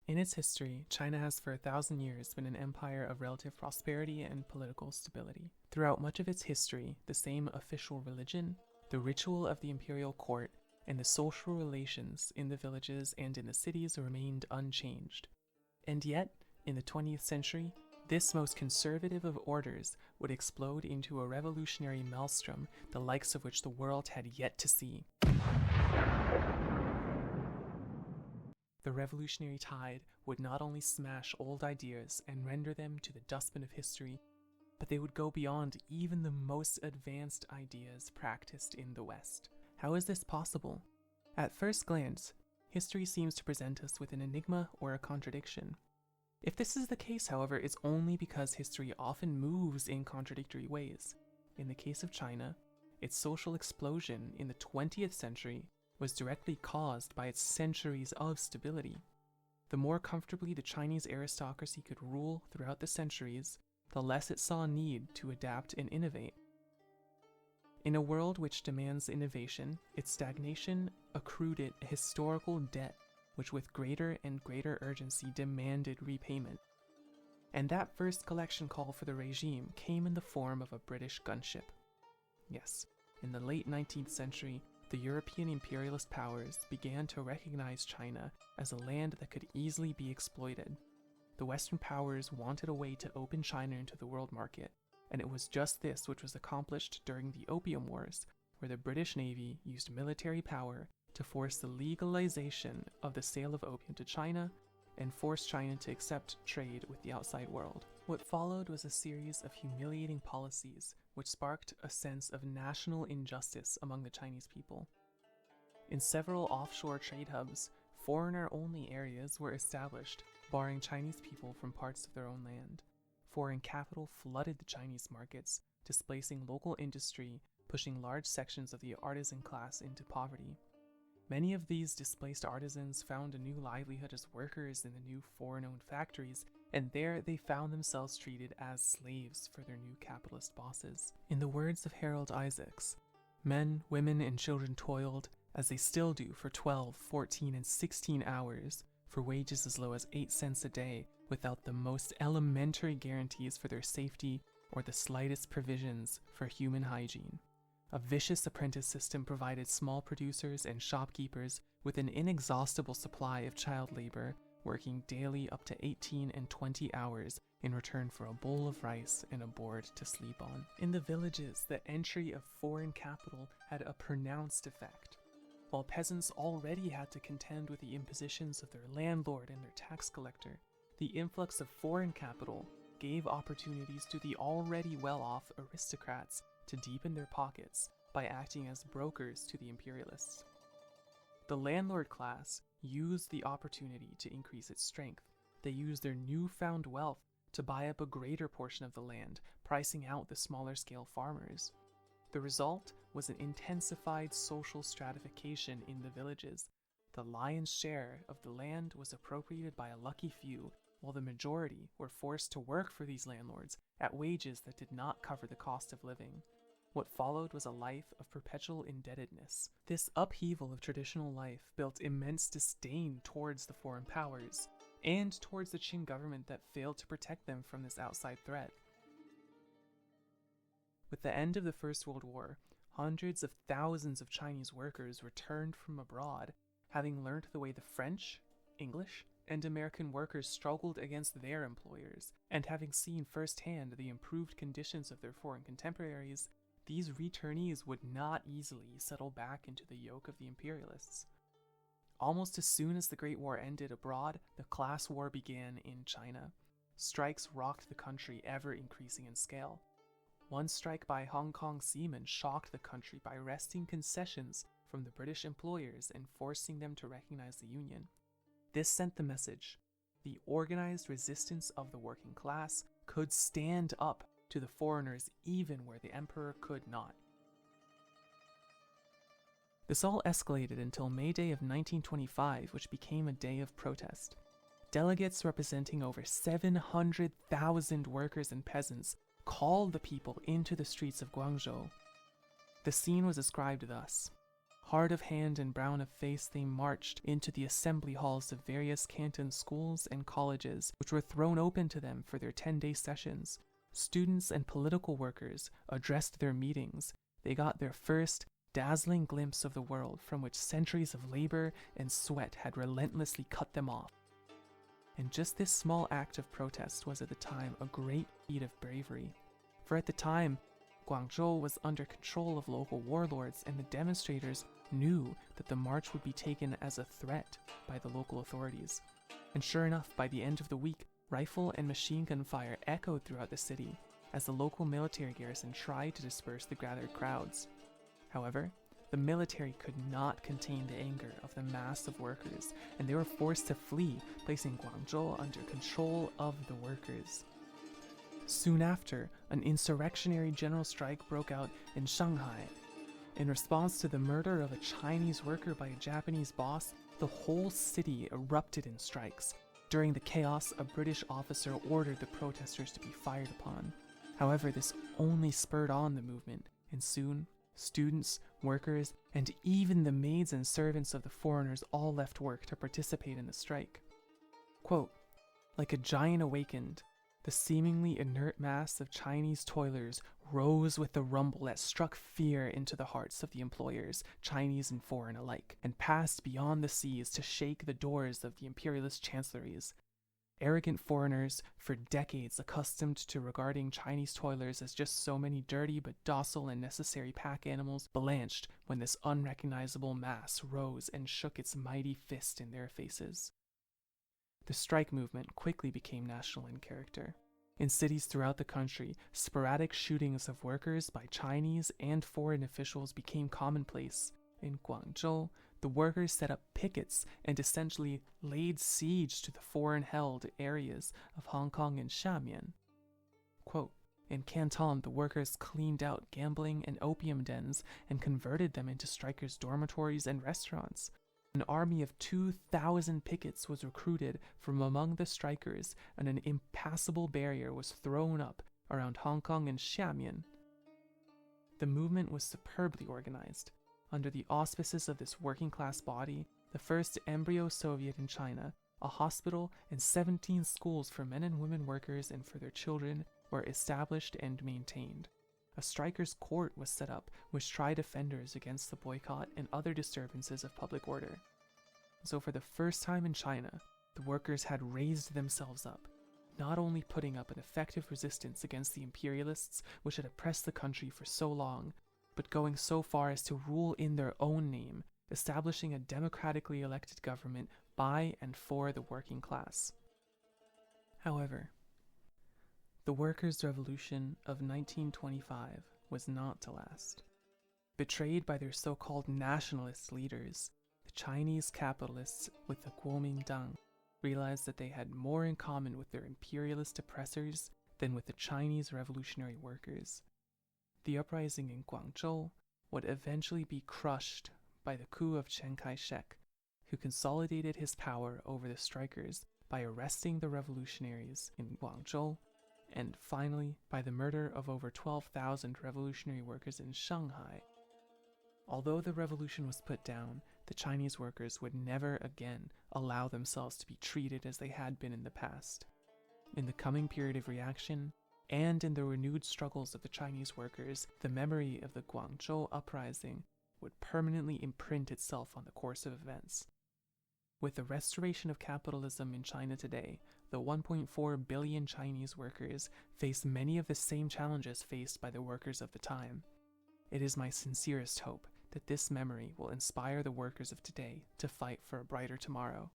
In its history, China has for 1,000 years been an empire of relative prosperity and political stability. Throughout much of its history, the same official religion, the ritual of the imperial court, and the social relations in the villages and in the cities remained unchanged. And yet, in the 20th century, this most conservative of orders would explode into a revolutionary maelstrom, the likes of which the world had yet to see. The revolutionary tide would not only smash old ideas and render them to the dustbin of history, but they would go beyond even the most advanced ideas practiced in the West. How is this possible? At first glance, history seems to present us with an enigma or a contradiction. If this is the case, however, it's only because history often moves in contradictory ways. In the case of China, its social explosion in the 20th century was directly caused by its centuries of stability. The more comfortably the Chinese aristocracy could rule throughout the centuries, the less it saw need to adapt and innovate. In a world which demands innovation, its stagnation accrued it a historical debt which with greater and greater urgency demanded repayment. And that first collection call for the regime came in the form of a British gunship. Yes, in the late 19th century, the European imperialist powers began to recognize China as a land that could easily be exploited. The Western powers wanted a way to open China into the world market, and it was just this which was accomplished during the Opium Wars, where the British Navy used military power to force the legalization of the sale of opium to China and force China to accept trade with the outside world. What followed was a series of humiliating policies which sparked a sense of national injustice among the Chinese people. In several offshore trade hubs, foreigner-only areas were established, barring Chinese people from parts of their own land. Foreign capital flooded the Chinese markets, displacing local industry, pushing large sections of the artisan class into poverty. Many of these displaced artisans found a new livelihood as workers in the new foreign-owned factories, and there they found themselves treated as slaves for their new capitalist bosses. In the words of Harold Isaacs, men, women, and children toiled, as they still do, for 12, 14, and 16 hours, for wages as low as 8 cents a day, without the most elementary guarantees for their safety or the slightest provisions for human hygiene. A vicious apprentice system provided small producers and shopkeepers with an inexhaustible supply of child labor, working daily up to 18 and 20 hours in return for a bowl of rice and a board to sleep on. In the villages, the entry of foreign capital had a pronounced effect. While peasants already had to contend with the impositions of their landlord and their tax collector, the influx of foreign capital gave opportunities to the already well-off aristocrats to deepen their pockets by acting as brokers to the imperialists. The landlord class used the opportunity to increase its strength. They used their newfound wealth to buy up a greater portion of the land, pricing out the smaller-scale farmers. The result was an intensified social stratification in the villages. The lion's share of the land was appropriated by a lucky few, while the majority were forced to work for these landlords at wages that did not cover the cost of living. What followed was a life of perpetual indebtedness. This upheaval of traditional life built immense disdain towards the foreign powers, and towards the Qing government that failed to protect them from this outside threat. With the end of the First World War, hundreds of thousands of Chinese workers returned from abroad, having learned the way the French, English, and American workers struggled against their employers, and having seen firsthand the improved conditions of their foreign contemporaries, these returnees would not easily settle back into the yoke of the imperialists. Almost as soon as the Great War ended abroad, the class war began in China. Strikes rocked the country, ever increasing in scale. One strike by Hong Kong seamen shocked the country by wresting concessions from the British employers and forcing them to recognize the Union. This sent the message: the organized resistance of the working class could stand up to the foreigners even where the emperor could not. This all escalated until May Day of 1925, which became a day of protest. Delegates representing over 700,000 workers and peasants called the people into the streets of Guangzhou. The scene was described thus: Hard of hand and brown of face, they marched into the assembly halls of various Canton schools and colleges, which were thrown open to them for their 10-day sessions. Students and political workers addressed their meetings. They got their first dazzling glimpse of the world from which centuries of labor and sweat had relentlessly cut them off. And just this small act of protest was at the time a great feat of bravery. For at the time, Guangzhou was under control of local warlords, and the demonstrators knew that the march would be taken as a threat by the local authorities. And sure enough, by the end of the week, rifle and machine gun fire echoed throughout the city as the local military garrison tried to disperse the gathered crowds. However, the military could not contain the anger of the mass of workers, and they were forced to flee, placing Guangzhou under control of the workers. Soon after, an insurrectionary general strike broke out in Shanghai. In response to the murder of a Chinese worker by a Japanese boss, the whole city erupted in strikes. During the chaos, a British officer ordered the protesters to be fired upon. However, this only spurred on the movement, and soon, students, workers, and even the maids and servants of the foreigners all left work to participate in the strike. Quote, "Like a giant awakened, the seemingly inert mass of Chinese toilers rose with the rumble that struck fear into the hearts of the employers, Chinese and foreign alike, and passed beyond the seas to shake the doors of the imperialist chancelleries. Arrogant foreigners, for decades accustomed to regarding Chinese toilers as just so many dirty but docile and necessary pack animals, blanched when this unrecognizable mass rose and shook its mighty fist in their faces." The strike movement quickly became national in character. In cities throughout the country, sporadic shootings of workers by Chinese and foreign officials became commonplace. In Guangzhou, the workers set up pickets and essentially laid siege to the foreign-held areas of Hong Kong and Xiamen. Quote, "In Canton, the workers cleaned out gambling and opium dens and converted them into strikers' dormitories and restaurants. An army of 2,000 pickets was recruited from among the strikers, and an impassable barrier was thrown up around Hong Kong and Xiamen." The movement was superbly organized. Under the auspices of this working-class body, the first embryo Soviet in China, a hospital and 17 schools for men and women workers and for their children were established and maintained. A strikers' court was set up, which tried offenders against the boycott and other disturbances of public order. So for the first time in China, the workers had raised themselves up, not only putting up an effective resistance against the imperialists which had oppressed the country for so long, but going so far as to rule in their own name, establishing a democratically elected government by and for the working class. However, the workers' revolution of 1925 was not to last. Betrayed by their so-called nationalist leaders, the Chinese capitalists with the Kuomintang realized that they had more in common with their imperialist oppressors than with the Chinese revolutionary workers. The uprising in Guangzhou would eventually be crushed by the coup of Chiang Kai-shek, who consolidated his power over the strikers by arresting the revolutionaries in Guangzhou, and finally by the murder of over 12,000 revolutionary workers in Shanghai. Although the revolution was put down, the Chinese workers would never again allow themselves to be treated as they had been in the past. In the coming period of reaction, and in the renewed struggles of the Chinese workers, the memory of the Guangzhou uprising would permanently imprint itself on the course of events. With the restoration of capitalism in China today, the 1.4 billion Chinese workers face many of the same challenges faced by the workers of the time. It is my sincerest hope that this memory will inspire the workers of today to fight for a brighter tomorrow.